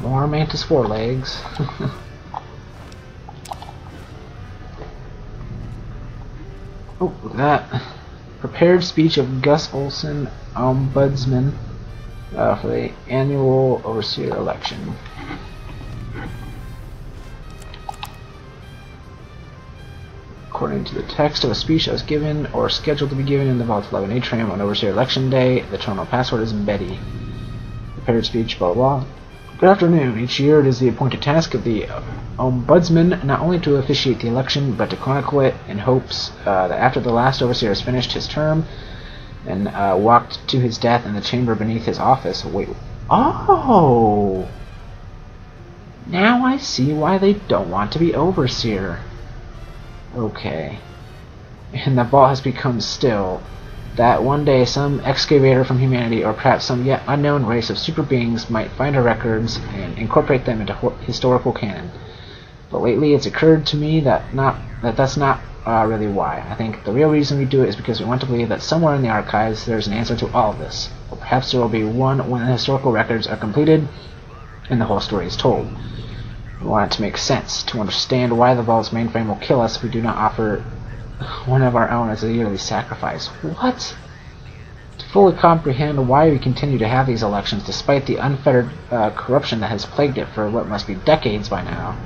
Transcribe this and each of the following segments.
More mantis forelegs. Oh, look at that. Prepared speech of Gus Olson, Ombudsman, for the annual Overseer election. According to the text of a speech that was given or scheduled to be given in the Vault 11 atrium on Overseer Election Day, the terminal password is Betty. Prepared speech, blah blah blah. Good afternoon. Each year it is the appointed task of the Ombudsman not only to officiate the election, but to chronicle it in hopes that after the last Overseer has finished his term and walked to his death in the chamber beneath his office. Wait. Oh! Now I see why they don't want to be Overseer. Okay. And the vault has become still. That one day some excavator from humanity, or perhaps some yet unknown race of super beings, might find our records and incorporate them into historical canon. But lately it's occurred to me that that's not really why. I think the real reason we do it is because we want to believe that somewhere in the archives there's an answer to all of this. Or perhaps there will be one when the historical records are completed and the whole story is told. We want it to make sense, to understand why the Vault's mainframe will kill us if we do not offer one of our own as a yearly sacrifice. What? To fully comprehend why we continue to have these elections despite the unfettered corruption that has plagued it for what must be decades by now.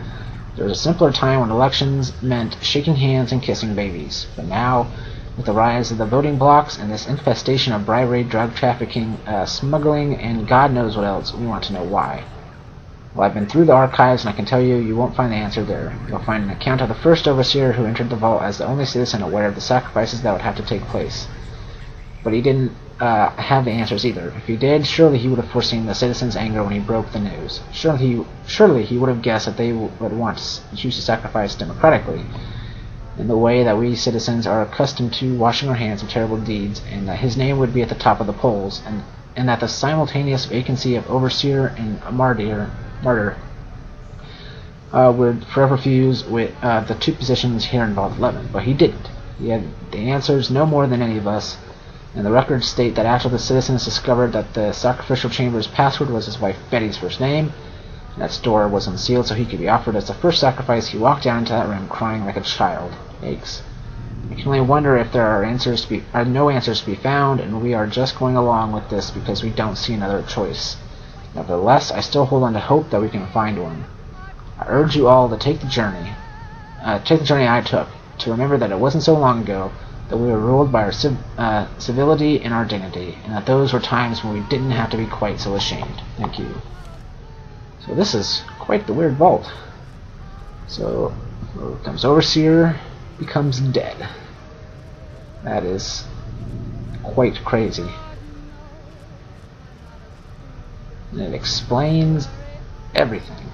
There was a simpler time when elections meant shaking hands and kissing babies. But now, with the rise of the voting blocks and this infestation of bribery, drug trafficking, smuggling, and God knows what else, we want to know why. Well, I've been through the archives, and I can tell you, you won't find the answer there. You'll find an account of the first Overseer who entered the vault as the only citizen aware of the sacrifices that would have to take place. But he didn't have the answers either. If he did, surely he would have foreseen the citizens' anger when he broke the news. Surely he would have guessed that they would want to choose to sacrifice democratically, in the way that we citizens are accustomed to washing our hands of terrible deeds, and that his name would be at the top of the polls, and that the simultaneous vacancy of Overseer and Martyr would forever fuse with the two positions here in Vault 11. But he didn't. He had the answers no more than any of us, and the records state that after the citizens discovered that the sacrificial chamber's password was his wife Betty's first name, and that door was unsealed so he could be offered as the first sacrifice, he walked down into that room crying like a child. Yikes. I can only wonder if there are no answers to be found, and we are just going along with this because we don't see another choice. Nevertheless, I still hold on to hope that we can find one. I urge you all to take the journey I took, to remember that it wasn't so long ago that we were ruled by our civility and our dignity, and that those were times when we didn't have to be quite so ashamed. Thank you. So this is quite the weird vault. So, comes Overseer, becomes dead. That is quite crazy. And it explains everything.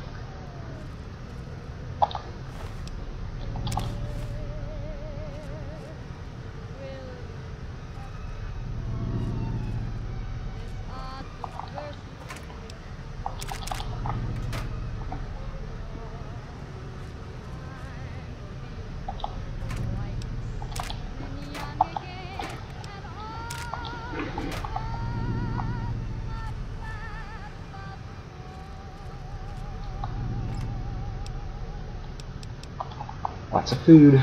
Lots of food.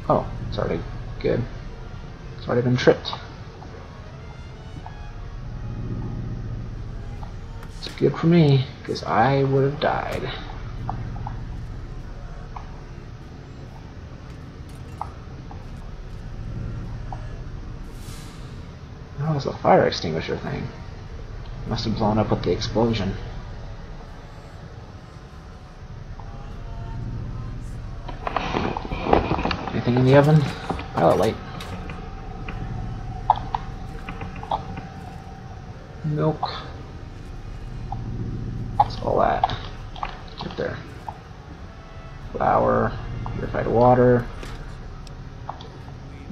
Oh, it's already good. It's already been tripped. It's good for me, because I would have died. Oh, it's a fire extinguisher thing. Must have blown up with the explosion. Anything in the oven? Pilot light. Milk. What's all that? Get there. Flour. Purified water.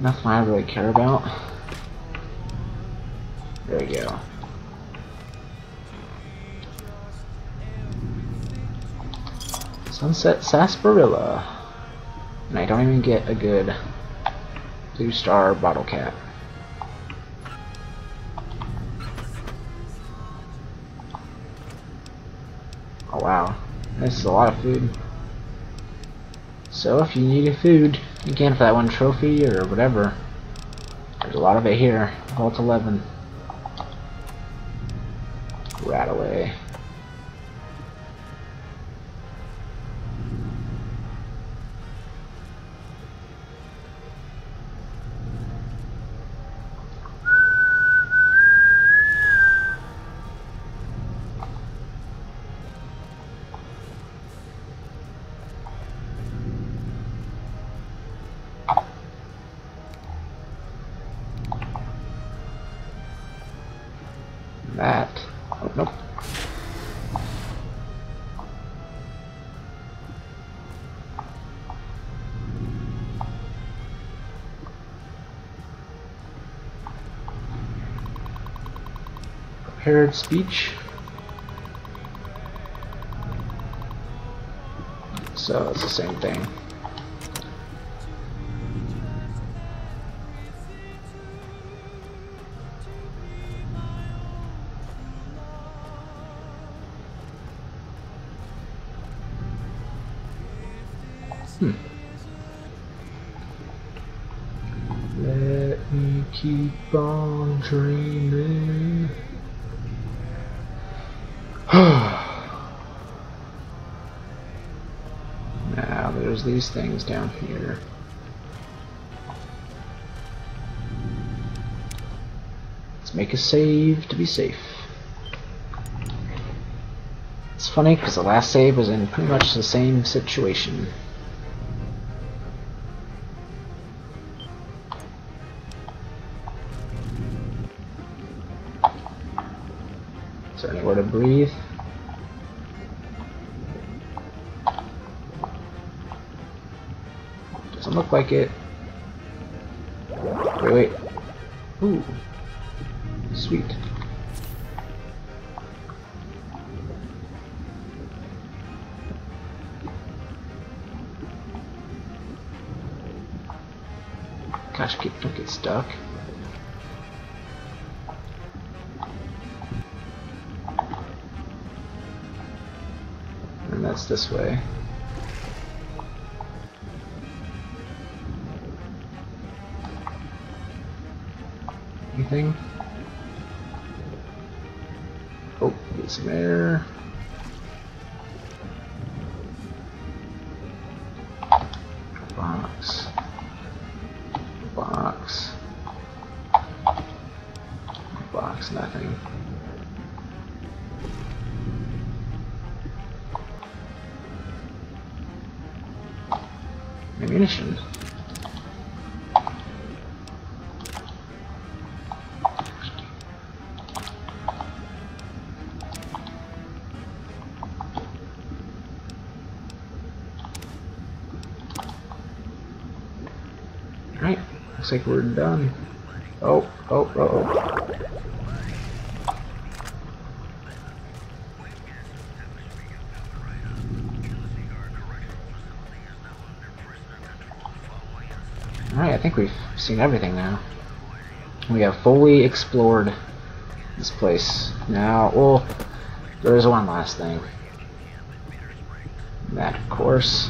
Nothing I really care about. There we go. Sunset Sarsaparilla. And I don't even get a good blue star bottle cap. Oh wow, this is a lot of food. So if you needed food, again for that one trophy or whatever, there's a lot of it here. Vault 11. Rat away. That. Oh, nope. Prepared speech. So it's the same thing. Let me keep on dreaming. Now there's these things down here. Let's make a save to be safe. It's funny because the last save was in pretty much the same situation. Is there anywhere to breathe? Doesn't look like it. Wait. Ooh. Sweet. Gosh, don't get stuck. And that's this way. Anything? Oh, get some air. Box. Box. Box, nothing. Ammunition. Alright, looks like we're done. Oh. Alright, I think we've seen everything now. We have fully explored this place. Now, well, there is one last thing. And that, of course,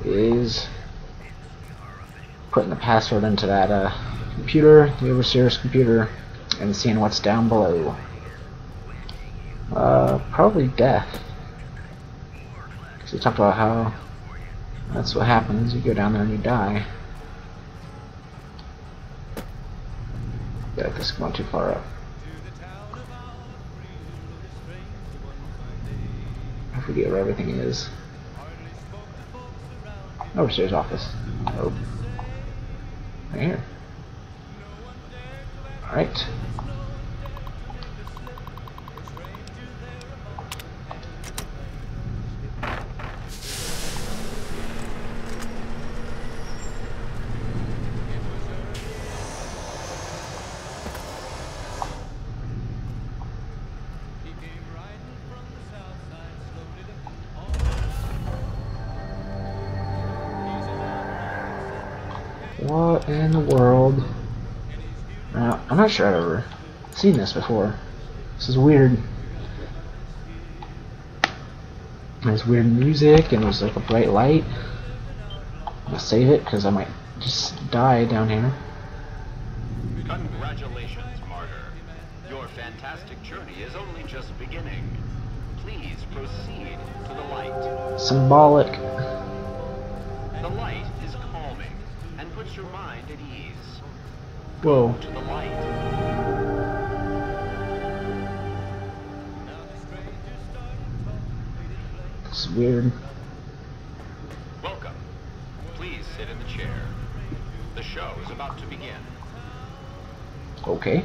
is putting the password into that computer, the Overseer's computer, and seeing what's down below. Probably death. Because we talked about how that's what happens. You go down there and you die. I feel like this is going too far up. I forget where everything is. Overseer's office. Oh. Right here. Alright. What in the world? I'm not sure I've ever seen this before. This is weird. There's weird music and there's like a bright light. I'm gonna save it because I might just die down here. Congratulations, Martyr. Your fantastic journey is only just beginning. Please proceed to the light. Symbolic. The light is calming and puts your mind at ease. Whoa. To the light. It's weird. Welcome. Please sit in the chair. The show is about to begin. Okay.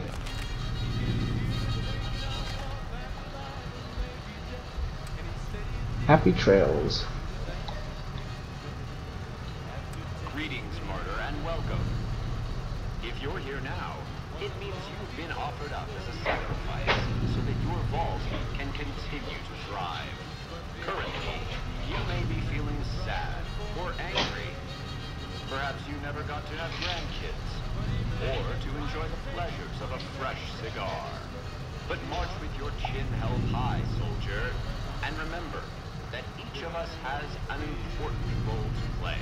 Happy trails. Greetings, Martyr, and welcome. If you're here now, it means you've been offered up as a sacrifice so that your vault can continue to thrive. Currently, you may be feeling sad or angry. Perhaps you never got to have grandkids, or to enjoy the pleasures of a fresh cigar. But march with your chin held high, soldier, and remember that each of us has an important role to play.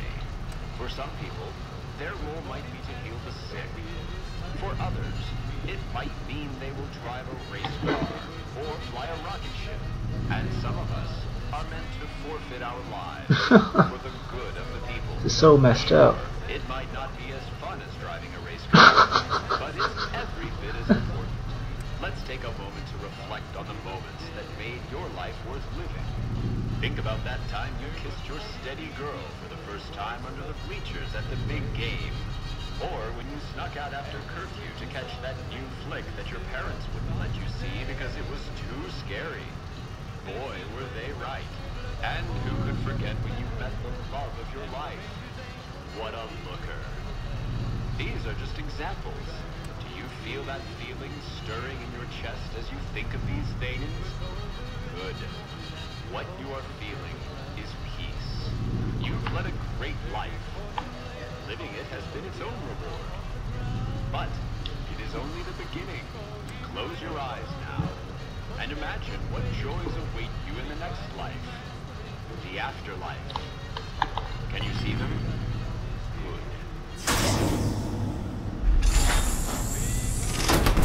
For some people, their role might be to heal the sick. For others, it might mean they will drive a race car or fly a rocket ship. And some of us are meant to forfeit our lives for the good of the people. This is so messed up. It might not be as fun as driving a race car, but it's every bit as important. Let's take a moment to reflect on the moments that made your life worth living. Think about that time you kissed your steady girl for the first time under the bleachers at the big game. Or when you snuck out after curfew to catch that new flick that your parents wouldn't let you see because it was too scary. Boy, were they right. And who could forget when you met the love of your life? What a looker. These are just examples. Do you feel that feeling stirring in your chest as you think of these things? Good. What you are feeling is peace. You've led a great life. Living it has been its own reward. But it is only the beginning. Close your eyes now and imagine what joys await you in the next life. The afterlife. Can you see them? Good.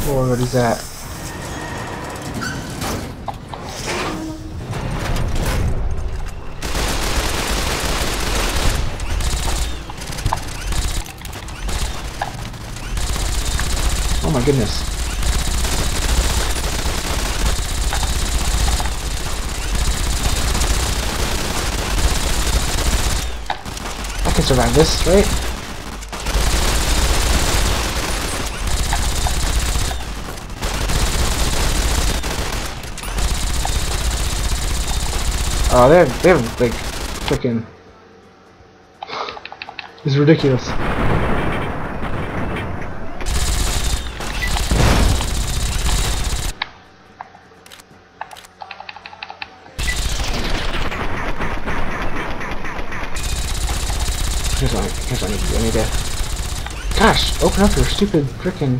Lord, what is that? Oh my goodness. I can survive this, right? Oh, they have like freaking. It's ridiculous. Here's what I need to do. I need to. Gosh, open up your stupid freaking.